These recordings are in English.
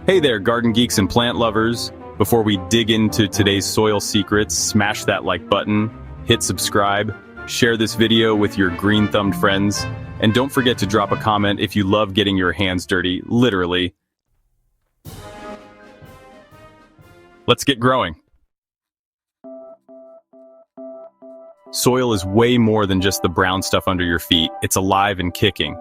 Hey there, garden geeks and plant lovers. Before we dig into today's soil secrets, smash that like button, hit subscribe, share this video with your green-thumbed friends, and don't forget to drop a comment if you love getting your hands dirty, literally. Let's get growing. Soil is way more than just the brown stuff under your feet. It's alive and kicking.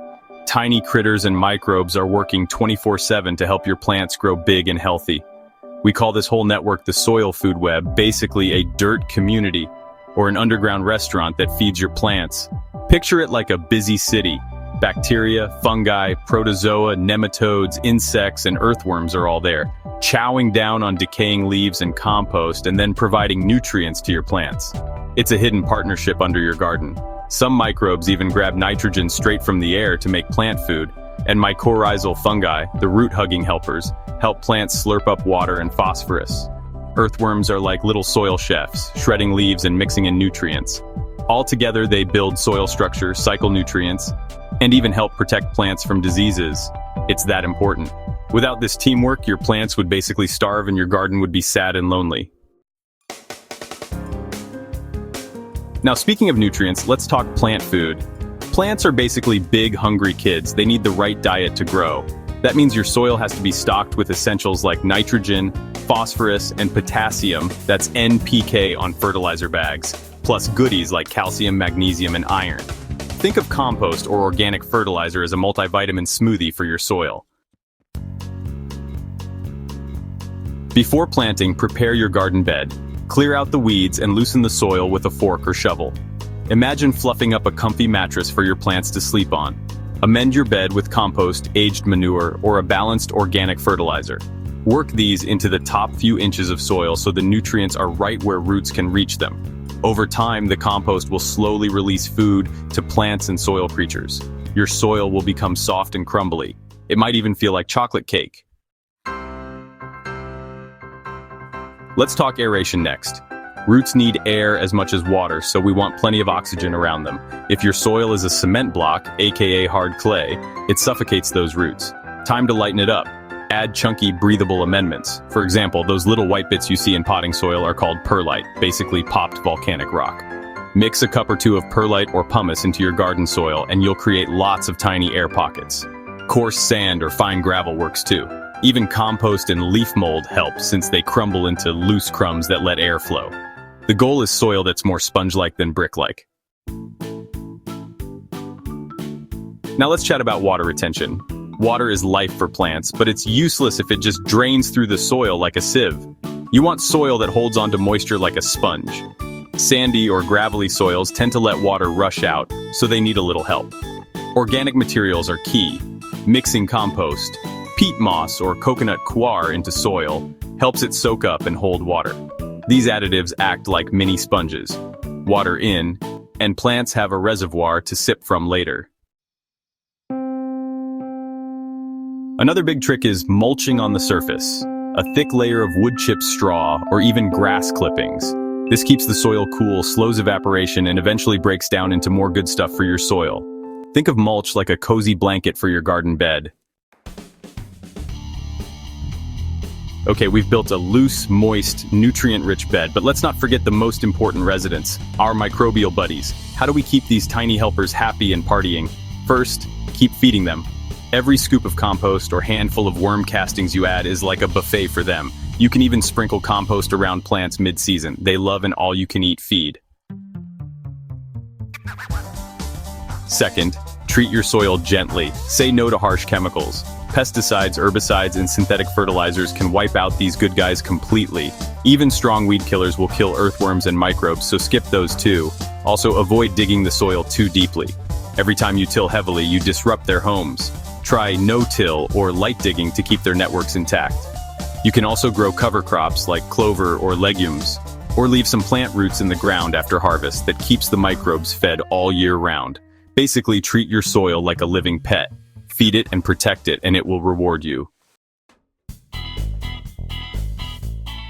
Tiny critters and microbes are working 24/7 to help your plants grow big and healthy. We call this whole network the soil food web, basically a dirt community, or an underground restaurant that feeds your plants. Picture it like a busy city. Bacteria, fungi, protozoa, nematodes, insects, and earthworms are all there, chowing down on decaying leaves and compost and then providing nutrients to your plants. It's a hidden partnership under your garden. Some microbes even grab nitrogen straight from the air to make plant food, and mycorrhizal fungi, the root-hugging helpers, help plants slurp up water and phosphorus. Earthworms are like little soil chefs, shredding leaves and mixing in nutrients. All together, they build soil structure, cycle nutrients, and even help protect plants from diseases. It's that important. Without this teamwork, your plants would basically starve and your garden would be sad and lonely. Now, speaking of nutrients, let's talk plant food. Plants are basically big, hungry kids. They need the right diet to grow. That means your soil has to be stocked with essentials like nitrogen, phosphorus, and potassium, that's NPK on fertilizer bags, plus goodies like calcium, magnesium, and iron. Think of compost or organic fertilizer as a multivitamin smoothie for your soil. Before planting, prepare your garden bed. Clear out the weeds and loosen the soil with a fork or shovel. Imagine fluffing up a comfy mattress for your plants to sleep on. Amend your bed with compost, aged manure, or a balanced organic fertilizer. Work these into the top few inches of soil so the nutrients are right where roots can reach them. Over time, the compost will slowly release food to plants and soil creatures. Your soil will become soft and crumbly. It might even feel like chocolate cake. Let's talk aeration next. Roots need air as much as water, so we want plenty of oxygen around them. If your soil is a cement block, aka hard clay, it suffocates those roots. Time to lighten it up. Add chunky, breathable amendments. For example, those little white bits you see in potting soil are called perlite, basically popped volcanic rock. Mix a cup or two of perlite or pumice into your garden soil and you'll create lots of tiny air pockets. Coarse sand or fine gravel works too. Even compost and leaf mold help since they crumble into loose crumbs that let air flow. The goal is soil that's more sponge-like than brick-like. Now let's chat about water retention. Water is life for plants, but it's useless if it just drains through the soil like a sieve. You want soil that holds onto moisture like a sponge. Sandy or gravelly soils tend to let water rush out, so they need a little help. Organic materials are key. Mixing compost, peat moss or coconut coir into soil helps it soak up and hold water. These additives act like mini sponges. Water in, and plants have a reservoir to sip from later. Another big trick is mulching on the surface. A thick layer of wood chip straw or even grass clippings. This keeps the soil cool, slows evaporation, and eventually breaks down into more good stuff for your soil. Think of mulch like a cozy blanket for your garden bed. Okay, we've built a loose, moist, nutrient-rich bed, but let's not forget the most important residents, our microbial buddies. How do we keep these tiny helpers happy and partying? First, keep feeding them. Every scoop of compost or handful of worm castings you add is like a buffet for them. You can even sprinkle compost around plants mid-season. They love an all-you-can-eat feed. Second, treat your soil gently. Say no to harsh chemicals. Pesticides, herbicides, and synthetic fertilizers can wipe out these good guys completely. Even strong weed killers will kill earthworms and microbes, so skip those too. Also, avoid digging the soil too deeply. Every time you till heavily, you disrupt their homes. Try no-till or light digging to keep their networks intact. You can also grow cover crops like clover or legumes, or leave some plant roots in the ground after harvest that keeps the microbes fed all year round. Basically, treat your soil like a living pet. Feed it and protect it, and it will reward you.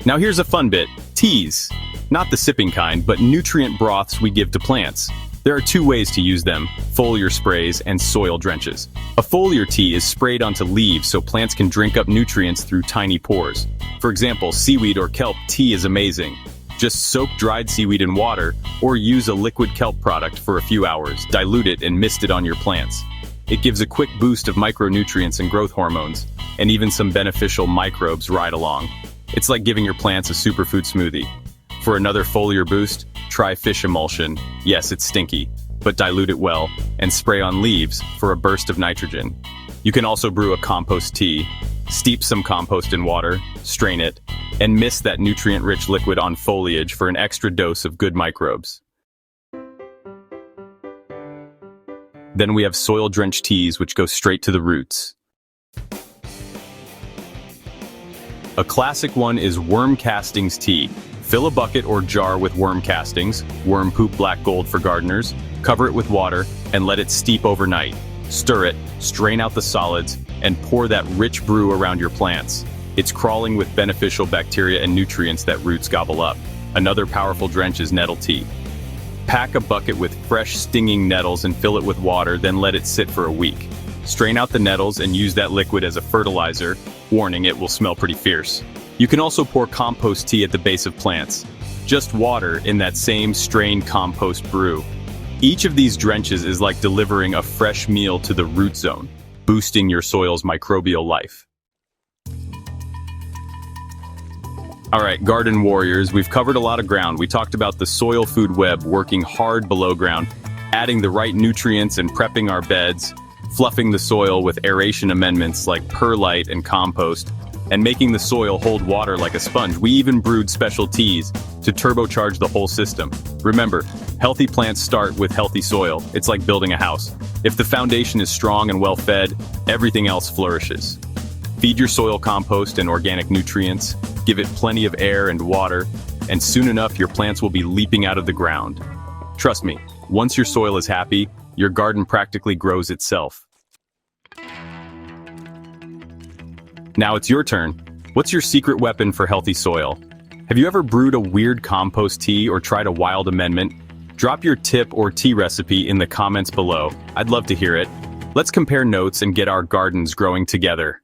Now here's a fun bit. Teas. Not the sipping kind, but nutrient broths we give to plants. There are two ways to use them: foliar sprays and soil drenches. A foliar tea is sprayed onto leaves so plants can drink up nutrients through tiny pores. For example, seaweed or kelp tea is amazing. Just soak dried seaweed in water or use a liquid kelp product for a few hours, dilute it and mist it on your plants. It gives a quick boost of micronutrients and growth hormones, and even some beneficial microbes ride along. It's like giving your plants a superfood smoothie. For another foliar boost, try fish emulsion. Yes, it's stinky, but dilute it well and spray on leaves for a burst of nitrogen. You can also brew a compost tea. Steep some compost in water, strain it, and mist that nutrient-rich liquid on foliage for an extra dose of good microbes. Then we have soil-drenched teas, which go straight to the roots. A classic one is worm castings tea. Fill a bucket or jar with worm castings, worm poop black gold for gardeners, cover it with water, and let it steep overnight. Stir it, strain out the solids, and pour that rich brew around your plants. It's crawling with beneficial bacteria and nutrients that roots gobble up. Another powerful drench is nettle tea. Pack a bucket with fresh, stinging nettles and fill it with water, then let it sit for a week. Strain out the nettles and use that liquid as a fertilizer. Warning, it will smell pretty fierce. You can also pour compost tea at the base of plants. Just water in that same strained compost brew. Each of these drenches is like delivering a fresh meal to the root zone, boosting your soil's microbial life. All right, garden warriors, we've covered a lot of ground. We talked about the soil food web working hard below ground, adding the right nutrients and prepping our beds, fluffing the soil with aeration amendments like perlite and compost, and making the soil hold water like a sponge. We even brewed special teas to turbocharge the whole system. Remember, healthy plants start with healthy soil. It's like building a house. If the foundation is strong and well fed, everything else flourishes. Feed your soil compost and organic nutrients, give it plenty of air and water, and soon enough your plants will be leaping out of the ground. Trust me, once your soil is happy, your garden practically grows itself. Now it's your turn. What's your secret weapon for healthy soil? Have you ever brewed a weird compost tea or tried a wild amendment? Drop your tip or tea recipe in the comments below. I'd love to hear it. Let's compare notes and get our gardens growing together.